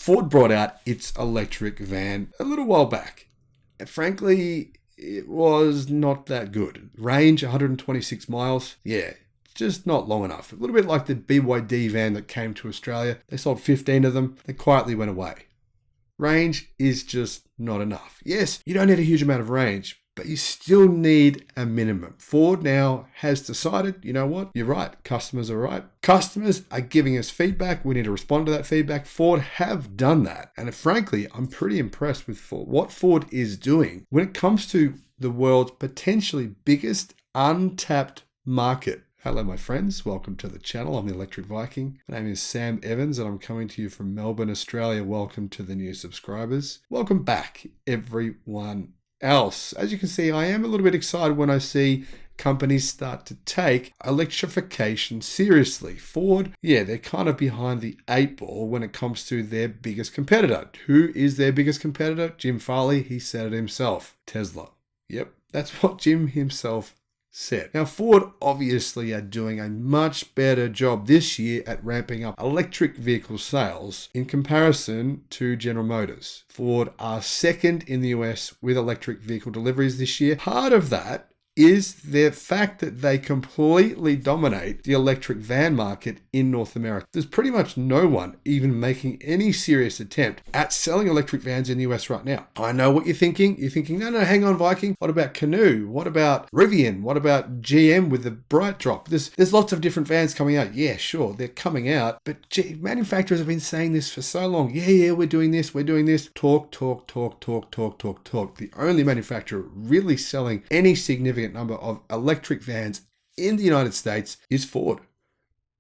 Ford brought out its electric van a little while back. And frankly, it was not that good. Range 126 miles. Yeah, just not long enough. A little bit like the BYD van that came to Australia. They sold 15 of them. They quietly went away. Range is just not enough. Yes, you don't need a huge amount of range, but you still need a minimum. Ford now has decided, you know what? You're right. Customers are right. Customers are giving us feedback. We need to respond to that feedback. Ford have done that. And frankly, I'm pretty impressed with what Ford is doing when it comes to the world's potentially biggest untapped market. Hello, my friends. Welcome to the channel. I'm the Electric Viking. My name is Sam Evans, and I'm coming to you from Melbourne, Australia. Welcome to the new subscribers. Welcome back, everyone else. As you can see, I am a little bit excited when I see companies start to take electrification seriously. Ford, they're kind of behind the 8 ball when it comes to their biggest competitor. Who is their biggest competitor? Jim Farley. He said it himself. Tesla. Yep, that's what Jim himself said. Now, Ford obviously are doing a much better job this year at ramping up electric vehicle sales in comparison to General Motors. Ford are second in the US with electric vehicle deliveries this year. Part of that is the fact that they completely dominate the electric van market in North America. There's pretty much no one even making any serious attempt at selling electric vans in the US right now. I know what you're thinking. You're thinking, no, hang on, Viking. What about Canoo? What about Rivian? What about GM with the Bright Drop? There's lots of different vans coming out. Yeah, sure, they're coming out. But manufacturers have been saying this for so long. Yeah, we're doing this. Talk. The only manufacturer really selling any significant number of electric vans in the United States is Ford.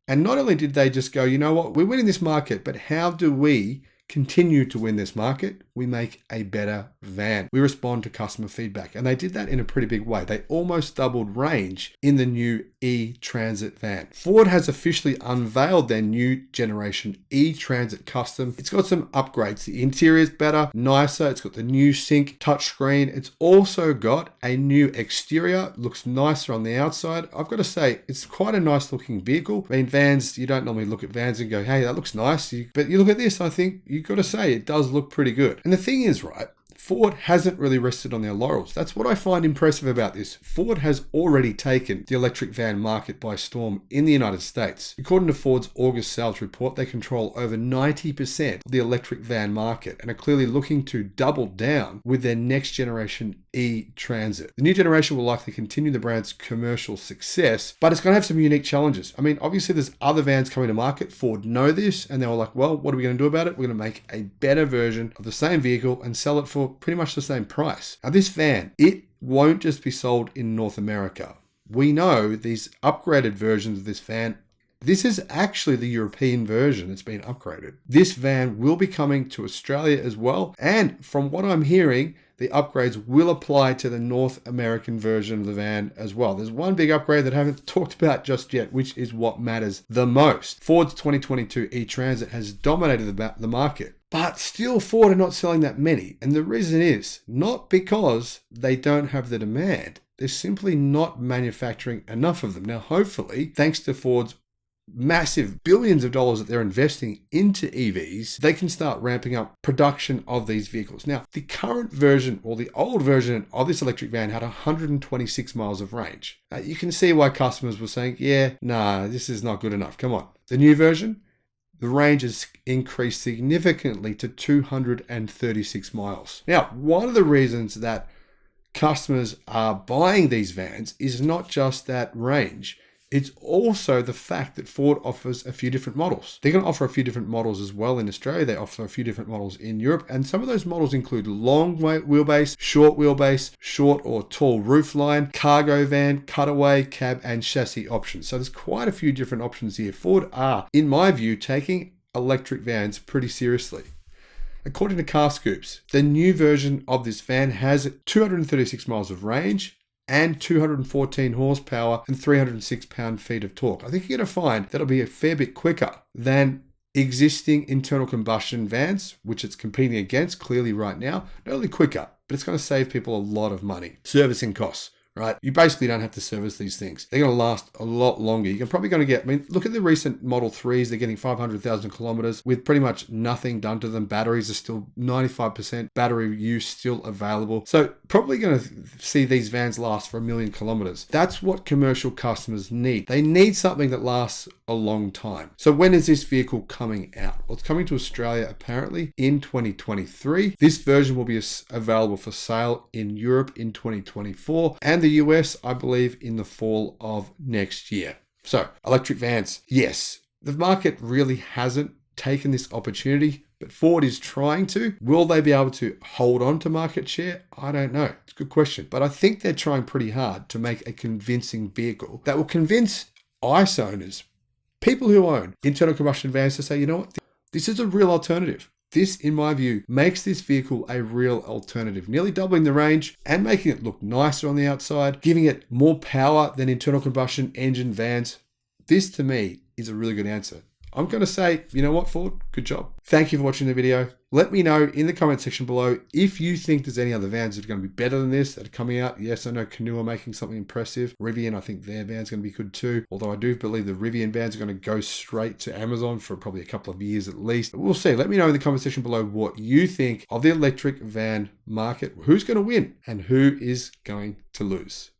And not only did they just go, you know what, we're winning this market, but how do we continue to win this market? We make a better van. We respond to customer feedback. And they did that in a pretty big way. They almost doubled range in the new E-Transit van. Ford has officially unveiled their new generation E-Transit Custom. It's got some upgrades. The interior is better, nicer. It's got the new sync touchscreen. It's also got a new exterior. Looks nicer on the outside. I've got to say, it's quite a nice looking vehicle. I mean, vans, you don't normally look at vans and go, hey, that looks nice. But you look at this, I think you've got to say it does look pretty good. And the thing is, right, Ford hasn't really rested on their laurels. That's what I find impressive about this. Ford has already taken the electric van market by storm in the United States. According to Ford's August sales report, they control over 90% of the electric van market and are clearly looking to double down with their next generation E-Transit. The new generation will likely continue the brand's commercial success, but it's going to have some unique challenges. I mean, obviously there's other vans coming to market. Ford know this, and they were like, well, what are we going to do about it? We're going to make a better version of the same vehicle and sell it for pretty much the same price. Now, this van, it won't just be sold in North America. We know these upgraded versions of this van, this is actually the European version that's been upgraded. This van will be coming to Australia as well. And from what I'm hearing, the upgrades will apply to the North American version of the van as well. There's one big upgrade that I haven't talked about just yet, which is what matters the most. Ford's 2022 E-Transit has dominated the market. But still, Ford are not selling that many. And the reason is not because they don't have the demand. They're simply not manufacturing enough of them. Now, hopefully, thanks to Ford's massive billions of dollars that they're investing into EVs, they can start ramping up production of these vehicles. Now, the current version or the old version of this electric van had 126 miles of range. You can see why customers were saying, this is not good enough. Come on. The new version, the range has increased significantly to 236 miles. Now, one of the reasons that customers are buying these vans is not just that range. It's also the fact that Ford offers a few different models. They're going to offer a few different models as well in Australia. They offer a few different models in Europe. And some of those models include long wheelbase, short or tall roofline, cargo van, cutaway, cab, and chassis options. So there's quite a few different options here. Ford are, in my view, taking electric vans pretty seriously. According to Car Scoops, the new version of this van has 236 miles of range and 214 horsepower and 306 pound-feet of torque. I think you're going to find that'll be a fair bit quicker than existing internal combustion vans, which it's competing against clearly right now. Not only quicker, but it's going to save people a lot of money. Servicing costs. right? You basically don't have to service these things. They're going to last a lot longer. You're probably going to get, I mean, look at the recent Model 3s. They're getting 500,000 kilometers with pretty much nothing done to them. Batteries are still 95% battery use still available. So probably going to see these vans last for 1 million kilometers. That's what commercial customers need. They need something that lasts a long time. So when is this vehicle coming out? Well, it's coming to Australia apparently in 2023. This version will be available for sale in Europe in 2024 and the US, I believe, in the fall of next year. So electric vans, yes, the market really hasn't taken this opportunity, but Ford is trying to. Will they be able to hold on to market share? I don't know. It's a good question, but I think they're trying pretty hard to make a convincing vehicle that will convince ICE owners, people who own internal combustion vans, to say, you know what, this is a real alternative. This, in my view, makes this vehicle a real alternative, nearly doubling the range and making it look nicer on the outside, giving it more power than internal combustion engine vans. This, to me, is a really good answer. I'm going to say, you know what, Ford? Good job. Thank you for watching the video. Let me know in the comment section below if you think there's any other vans that are going to be better than this that are coming out. Yes, I know Canoo are making something impressive. Rivian, I think their van's going to be good too. Although I do believe the Rivian vans are going to go straight to Amazon for probably a couple of years at least. But we'll see. Let me know in the comment section below what you think of the electric van market. Who's going to win and who is going to lose?